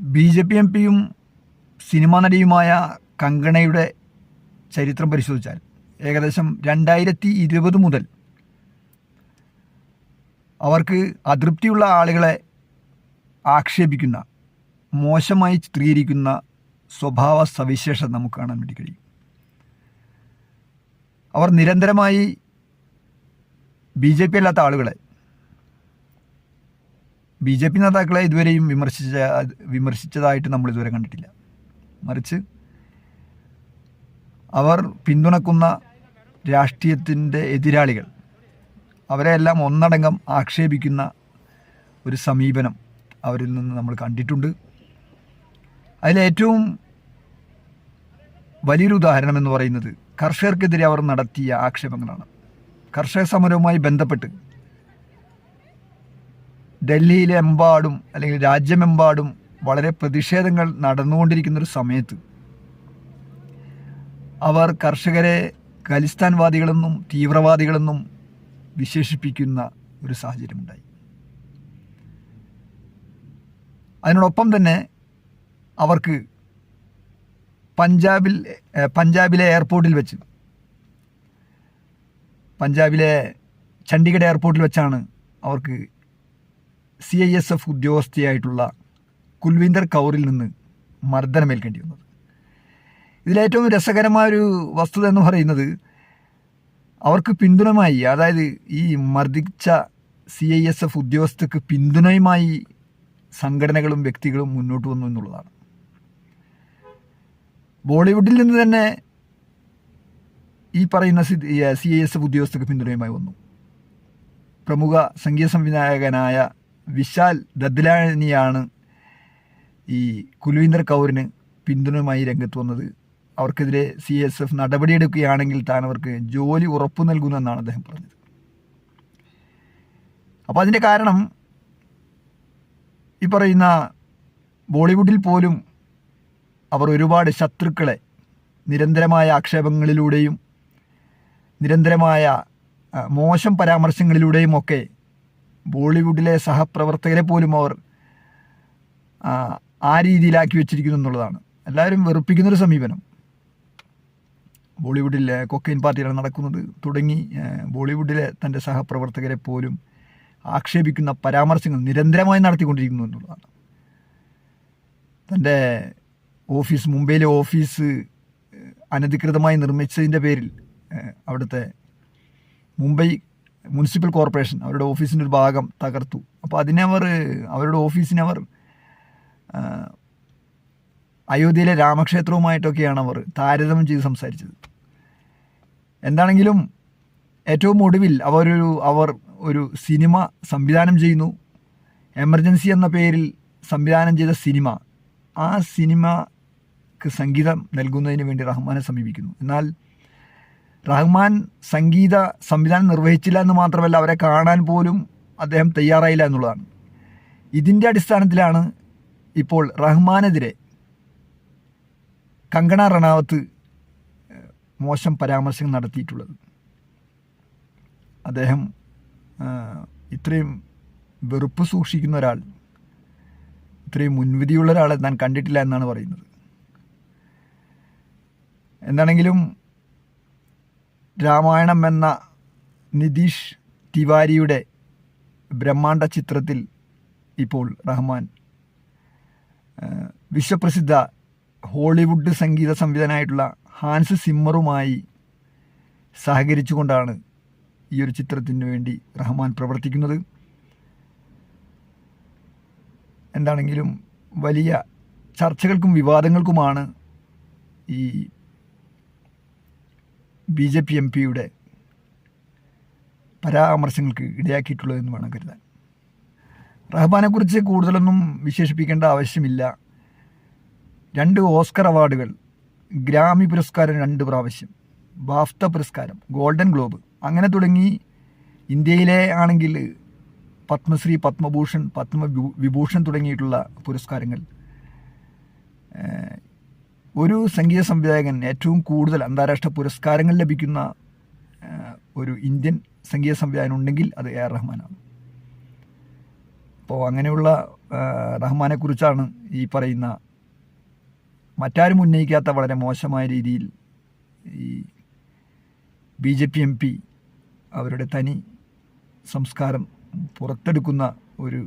BJP എംപിയും cinema നടിയുമായ കങ്കണയുടെ ചരിത്രം പരിശോധിച്ചാൽ ഏകദേശം 2020 മുതൽ അവർക്ക് അതൃപ്തിയുള്ള ആളുകളെ ആക്ഷേപിക്കുന്ന, മോശമായി ചിത്രീകരിക്കുന്ന സ്വഭാവ സവിശേഷത നമുക്ക് കാണാൻ വേണ്ടി കഴിയും. അവർ നിരന്തരമായി BJP അല്ലാത്ത ആളുകളെ, BJP നേതാക്കളെ ഇതുവരെയും വിമർശിച്ചതായിട്ട് നമ്മൾ ഇതുവരെ കണ്ടിട്ടില്ല. മറിച്ച് അവർ പിന്തുണക്കുന്ന രാഷ്ട്രീയത്തിൻ്റെ എതിരാളികൾ, അവരെല്ലാം ഒന്നടങ്കം ആക്ഷേപിക്കുന്ന ഒരു സമീപനം അവരിൽ നിന്ന് നമ്മൾ കണ്ടിട്ടുണ്ട്. അതിലേറ്റവും വലിയൊരു ഉദാഹരണം എന്ന് പറയുന്നത് കർഷകർക്കെതിരെ അവർ നടത്തിയ ആക്ഷേപങ്ങളാണ്. കർഷക സമരവുമായി ബന്ധപ്പെട്ട് ഡൽഹിയിലെ എമ്പാടും അല്ലെങ്കിൽ രാജ്യമെമ്പാടും വളരെ പ്രതിഷേധങ്ങൾ നടന്നുകൊണ്ടിരിക്കുന്നൊരു സമയത്ത് അവർ കർഷകരെ ഖലിസ്ഥാൻവാദികളെന്നും തീവ്രവാദികളെന്നും വിശേഷിപ്പിക്കുന്ന ഒരു സാഹചര്യമുണ്ടായി. അതിനോടൊപ്പം തന്നെ അവർക്ക് പഞ്ചാബിലെ എയർപോർട്ടിൽ വെച്ച്, പഞ്ചാബിലെ ചണ്ഡീഗഡ് എയർപോർട്ടിൽ വെച്ചാണ് അവർക്ക് CISF ഉദ്യോഗസ്ഥയായിട്ടുള്ള കുൽവീന്ദർ കൗറിൽ നിന്ന് മർദ്ദനമേൽക്കേണ്ടി വന്നത്. ഇതിലേറ്റവും രസകരമായൊരു വസ്തുത എന്ന് പറയുന്നത്, അവർക്ക് പിന്തുണയുമായി, അതായത് ഈ മർദ്ദിച്ച CISF ഉദ്യോഗസ്ഥർക്ക് പിന്തുണയുമായി സംഘടനകളും വ്യക്തികളും മുന്നോട്ട് വന്നു എന്നുള്ളതാണ്. ബോളിവുഡിൽ നിന്ന് തന്നെ ഈ പറയുന്ന CISF ഉദ്യോഗസ്ഥർക്ക് പിന്തുണയുമായി വന്നു. പ്രമുഖ സംഗീത സംവിധായകനായ വിശാൽ ദദ്ലാനിയാണ് ഈ കുൽവീന്ദർ കൗറിന് പിന്തുണയുമായി രംഗത്ത് വന്നത്. അവർക്കെതിരെ CISF നടപടിയെടുക്കുകയാണെങ്കിൽ താൻ അവർക്ക് ജോലി ഉറപ്പു നൽകുമെന്നാണ് അദ്ദേഹം പറഞ്ഞത്. അപ്പോൾ അതിൻ്റെ കാരണം, ഈ പറയുന്ന ബോളിവുഡിൽ പോലും അവർ ഒരുപാട് ശത്രുക്കളെ നിരന്തരമായ ആക്ഷേപങ്ങളിലൂടെയും നിരന്തരമായ മോശം പരാമർശങ്ങളിലൂടെയും ഒക്കെ ബോളിവുഡിലെ സഹപ്രവർത്തകരെ പോലും അവർ ആ രീതിയിലാക്കി വെച്ചിരിക്കുന്നു എന്നുള്ളതാണ്. എല്ലാവരും വെറുപ്പിക്കുന്നൊരു സമീപനം. ബോളിവുഡിൽ കൊക്കൈൻ പാർട്ടിയാണ് നടക്കുന്നത് തുടങ്ങി ബോളിവുഡിലെ തൻ്റെ സഹപ്രവർത്തകരെ പോലും ആക്ഷേപിക്കുന്ന പരാമർശങ്ങൾ നിരന്തരമായി നടത്തിക്കൊണ്ടിരിക്കുന്നു എന്നുള്ളതാണ്. തൻ്റെ ഓഫീസ്, മുംബൈയിലെ ഓഫീസ് അനധികൃതമായി നിർമ്മിച്ചതിൻ്റെ പേരിൽ അവിടുത്തെ മുംബൈ മുനിസിപ്പൽ കോർപ്പറേഷൻ അവരുടെ ഓഫീസിൻ്റെ ഒരു ഭാഗം തകർത്തു. അപ്പോൾ അവരുടെ ഓഫീസിനെ അവർ അയോധ്യയിലെ രാമക്ഷേത്രവുമായിട്ടൊക്കെയാണ് അവർ താരതമ്യം ചെയ്ത് സംസാരിച്ചത്. എന്താണെങ്കിലും ഏറ്റവും ഒടുവിൽ അവർ ഒരു സിനിമ സംവിധാനം ചെയ്യുന്നു. എമർജൻസി എന്ന പേരിൽ സംവിധാനം ചെയ്ത സിനിമ, ആ സിനിമക്ക് സംഗീതം നൽകുന്നതിന് വേണ്ടി റഹ്മാനെ സമീപിക്കുന്നു. എന്നാൽ റഹ്മാൻ സംഗീത സംവിധാനം നിർവഹിച്ചില്ല എന്ന് മാത്രമല്ല, അവരെ കാണാൻ പോലും അദ്ദേഹം തയ്യാറായില്ല എന്നുള്ളതാണ്. ഇതിൻ്റെ അടിസ്ഥാനത്തിലാണ് ഇപ്പോൾ റഹ്മാനെതിരെ കങ്കണ റണാവത്ത് മോശം പരാമർശങ്ങൾ നടത്തിയിട്ടുള്ളത്. അദ്ദേഹം ഇത്രയും വെറുപ്പ് സൂക്ഷിക്കുന്ന ഒരാൾ, ഇത്രയും മുൻവിധിയുള്ള ഒരാളെ ഞാൻ കണ്ടിട്ടില്ല എന്നാണ് പറയുന്നത്. എന്താണെങ്കിലും രാമായണം എന്ന നിതീഷ് തിവാരിയുടെ ബ്രഹ്മാണ്ഡ ചിത്രത്തിൽ ഇപ്പോൾ റഹ്മാൻ വിശ്വപ്രസിദ്ധ ഹോളിവുഡ് സംഗീത സംവിധാനമായിട്ടുള്ള ഹാൻസ് സിമ്മറുമായി സഹകരിച്ചുകൊണ്ടാണ് ഈ ഒരു ചിത്രത്തിന് വേണ്ടി റഹ്മാൻ പ്രവർത്തിക്കുന്നത്. എന്താണെങ്കിലും വലിയ ചർച്ചകൾക്കും വിവാദങ്ങൾക്കുമാണ് ഈ BJP എംപിയുടെ പരാമർശങ്ങൾക്ക് ഇടയാക്കിയിട്ടുള്ളതെന്ന് വേണം കരുതാൻ. റഹ്മാനെക്കുറിച്ച് കൂടുതലൊന്നും വിശേഷിപ്പിക്കേണ്ട ആവശ്യമില്ല. 2 ഓസ്കർ അവാർഡുകൾ, ഗ്രാമി പുരസ്കാരം 2 പ്രാവശ്യം, ബാഫ്ത പുരസ്കാരം, ഗോൾഡൻ ഗ്ലോബ്, അങ്ങനെ തുടങ്ങി ഇന്ത്യയിലെ ആണെങ്കിൽ പത്മശ്രീ, പത്മഭൂഷൺ, പത്മവിഭൂഷൺ തുടങ്ങിയിട്ടുള്ള പുരസ്കാരങ്ങൾ. ഒരു സംഗീത സംവിധായകൻ ഏറ്റവും കൂടുതൽ അന്താരാഷ്ട്ര പുരസ്കാരങ്ങൾ ലഭിക്കുന്ന ഒരു ഇന്ത്യൻ സംഗീത സംവിധായകൻ ഉണ്ടെങ്കിൽ അത് AR റഹ്മാനാണ്. അപ്പോൾ അങ്ങനെയുള്ള റഹ്മാനെക്കുറിച്ചാണ് ഈ പറയുന്ന മറ്റാരും ഉന്നയിക്കാത്ത വളരെ മോശമായ രീതിയിൽ ഈ BJP MP അവരുടെ തനി സംസ്കാരം പുറത്തെടുക്കുന്ന ഒരു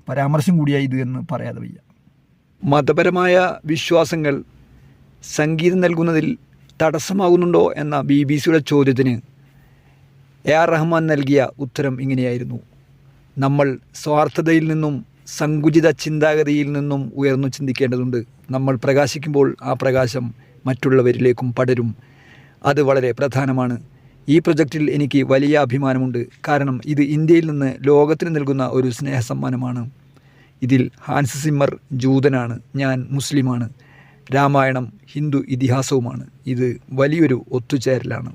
പരാമർശം കൂടിയായി ഇത് എന്ന് പറയാതെ വയ്യ. മതപരമായ വിശ്വാസങ്ങൾ സംഗീതം നൽകുന്നതിൽ തടസ്സമാകുന്നുണ്ടോ എന്ന BBC ചോദ്യത്തിന് AR റഹ്മാൻ നൽകിയ ഉത്തരം ഇങ്ങനെയായിരുന്നു: നമ്മൾ സ്വാർത്ഥതയിൽ നിന്നും സങ്കുചിത ചിന്താഗതിയിൽ നിന്നും ഉയർന്നു ചിന്തിക്കേണ്ടതുണ്ട്. നമ്മൾ പ്രകാശിക്കുമ്പോൾ ആ പ്രകാശം മറ്റുള്ളവരിലേക്കും പടരും. അത് വളരെ പ്രധാനമാണ്. ഈ പ്രൊജക്റ്റിൽ എനിക്ക് വലിയ അഭിമാനമുണ്ട്. കാരണം ഇത് ഇന്ത്യയിൽ നിന്ന് ലോകത്തിന് നൽകുന്ന ഒരു സ്നേഹസമ്മാനമാണ്. ഇതിൽ ഹാൻസ് സിമ്മർ ജൂതനാണ്, ഞാൻ മുസ്ലിമാണ്. രാമായണം ഹിന്ദു ഇതിഹാസവുമാണ്. ഇത് വലിയൊരു ഒത്തുചേരലാണ്.